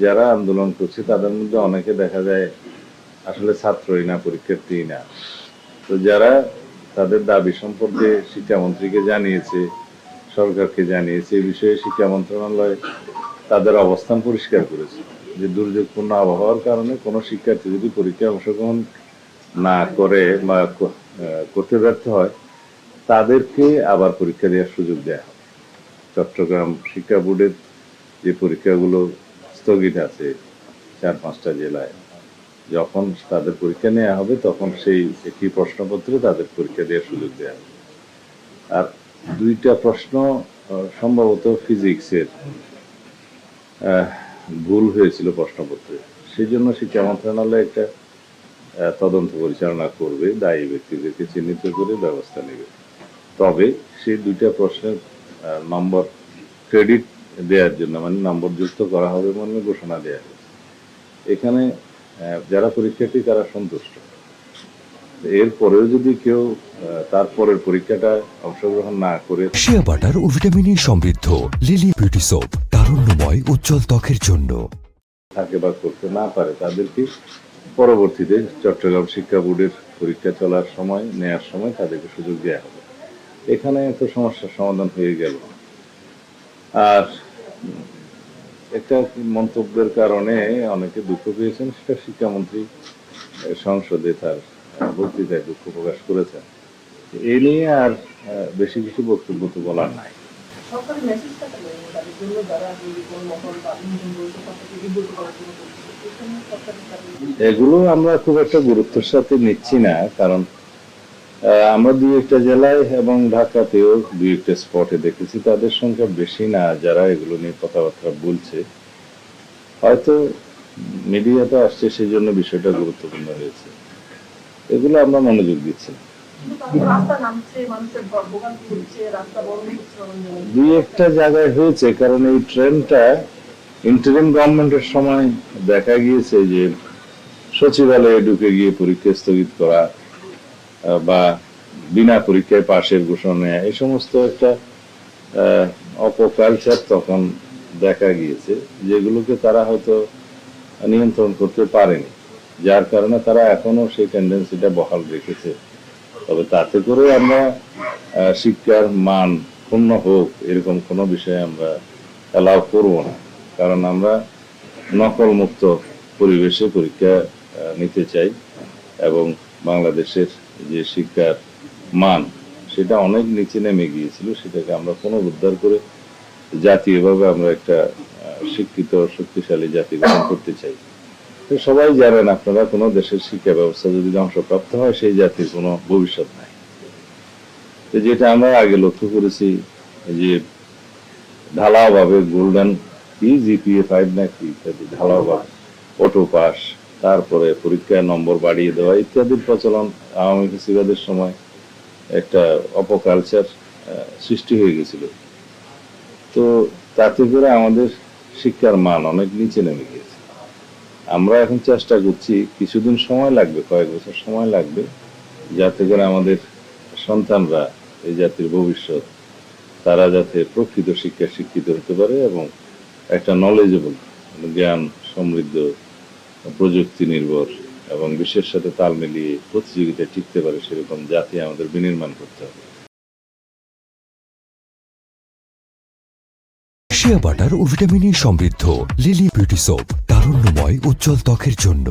যারা আন্দোলন করছে তাদের মধ্যে অনেকে দেখা যায় আসলে ছাত্রই না, পরীক্ষার্থী না। তো যারা তাদের দাবি সম্পর্কে শিক্ষামন্ত্রীকে জানিয়েছে, সরকারকে জানিয়েছে, এই বিষয়ে শিক্ষা মন্ত্রণালয় তাদের অবস্থান পরিষ্কার করেছে যে দুর্যোগপূর্ণ আবহাওয়ার কারণে কোনো শিক্ষার্থী যদি পরীক্ষায় অংশগ্রহণ না করে বা করতে ব্যর্থ হয়, তাদেরকে আবার পরীক্ষা দেওয়ার সুযোগ দেওয়া হবে। চট্টগ্রাম শিক্ষা বোর্ডের যে পরীক্ষাগুলো স্থগিত আছে 4-5টা জেলায়, যখন তাদের পরীক্ষা নেওয়া হবে তখন সেই একটি প্রশ্নপত্রে তাদের পরীক্ষা দেওয়ার সুযোগ দেওয়া হবে। আর 2টা প্রশ্ন সম্ভবত ফিজিক্সের ভুল হয়েছিল প্রশ্নপত্রে, সেই জন্য শিক্ষা মন্ত্রণালয় একটা তদন্ত পরিচালনা করবে, দায়ী ব্যক্তিদেরকে চিহ্নিত করে ব্যবস্থা নেবে। তবে সেই 2টা প্রশ্নের নম্বর ক্রেডিট দেওয়ার জন্য, মানে নম্বর যুক্ত করা হবে মনে ঘোষণা দেওয়া হয়েছে। এখানে যারা পরীক্ষার্থী তারা সন্তুষ্ট। এরপরেও যদি কেউ তারপরের পরীক্ষাটা অংশগ্রহণ না করে, শিয়া বাটার ও ভিটামিন সমৃদ্ধ লিলি বিউটি সোপ, তারুণ্যময় উজ্জ্বল ত্বকের জন্য থাকে বা করতে না পারে, তাদেরকে পরবর্তীতে চট্টগ্রাম শিক্ষা বোর্ডের পরীক্ষা চলার সময়, নেয়ার সময় তাদেরকে সুযোগ দেওয়া হবে। এখানে তো সমস্যার সমাধান হয়ে গেল। আর একটা মন্তব্যের কারণে অনেকে দুঃখ পেয়েছেন, সেটা শিক্ষামন্ত্রী সংসদে তার বক্তৃতায় দুঃখ প্রকাশ করেছেন। এ নিয়ে আর বেশি কিছু বক্তব্য তো বলার নাই। এগুলো আমরা খুব একটা গুরুত্বের সাথে নিচ্ছি না, কারণ আমরা 2-1টা জেলায় এবং ঢাকাতেও 2-1টা স্পটে দেখেছি তাদের সংখ্যা বেশি না যারা এগুলো নিয়ে কথাবার্তা বলছে। হয়তো মিডিয়াতে আসছে সেই জন্য বিষয়টা গুরুত্বপূর্ণ হয়েছে। এগুলো আমরা মনোযোগ দিচ্ছি। 2-1টা জায়গায় হয়েছে, কারণ এই ট্রেনটা ইন্টারিম গভর্নমেন্টের সময় দেখা গিয়েছে যে সচিবালয়ে ঢুকে গিয়ে পরীক্ষা স্থগিত করা বা বিনা পরীক্ষায় পাশের ঘোষণা, এই সমস্ত একটা অপকালচার তখন দেখা গিয়েছে, যেগুলোকে তারা হয়তো নিয়ন্ত্রণ করতে পারেনি, যার কারণে তারা এখনো সেই টেন্ডেন্সিটা বহাল রেখেছে। তবে তাতে করে আমরা শিক্ষার মান ক্ষুণ্ণ হোক এরকম কোনো বিষয়ে আমরা অ্যালাউ করব না, কারণ আমরা নকল মুক্ত পরিবেশে পরীক্ষা নিতে চাই এবং বাংলাদেশের যে শিক্ষার মান সেটা অনেক নিচে নেমে গিয়েছিল, সেটাকে আমরা পুনরুদ্ধার করে জাতীয়ভাবে আমরা একটা শিক্ষিত শক্তিশালী জাতি গঠন করতে চাই। সবাই জানেন, আপনারা কোনো দেশের শিক্ষা ব্যবস্থা যদি ধ্বংসপ্রাপ্ত হয় সেই জাতির কোনো ভবিষ্যৎ নাই। তো যেটা আমরা আগে লক্ষ্য করেছি যে ঢালাওভাবে গোল্ডেন জিপিএ 5 নাকি ইত্যাদি ঢালাওভাবে অটো পাস, তারপরে পরীক্ষায় নম্বর বাড়িয়ে দেওয়া ইত্যাদির প্রচলন আওয়ামী ফ্যাসিবাদের সময় একটা অপকালচার সৃষ্টি হয়ে গেছিল। তো তাতে করে আমাদের শিক্ষার মান অনেক নিচে নেমে গেছে। আমরা এখন চেষ্টা করছি, কিছুদিন সময় লাগবে, কয়েক বছর সময় লাগবে, যাতে করে আমাদের সন্তানরা, এই জাতির ভবিষ্যৎ, তারা যাতে প্রকৃত শিক্ষায় শিক্ষিত হতে পারে এবং একটা নলেজেবল, জ্ঞান সমৃদ্ধ, প্রযুক্তি নির্ভর এবং বিশ্বের সাথে তাল মিলিয়ে প্রতিযোগিতায় টিকতে পারে, সেরকম জাতি আমাদের বিনির্মাণ করতে হবে। শিয়া বাটার ও ভিটামিন সমৃদ্ধ লিলি বিউটি সোপ, তারুণ্যময় উজ্জ্বল ত্বকের জন্য।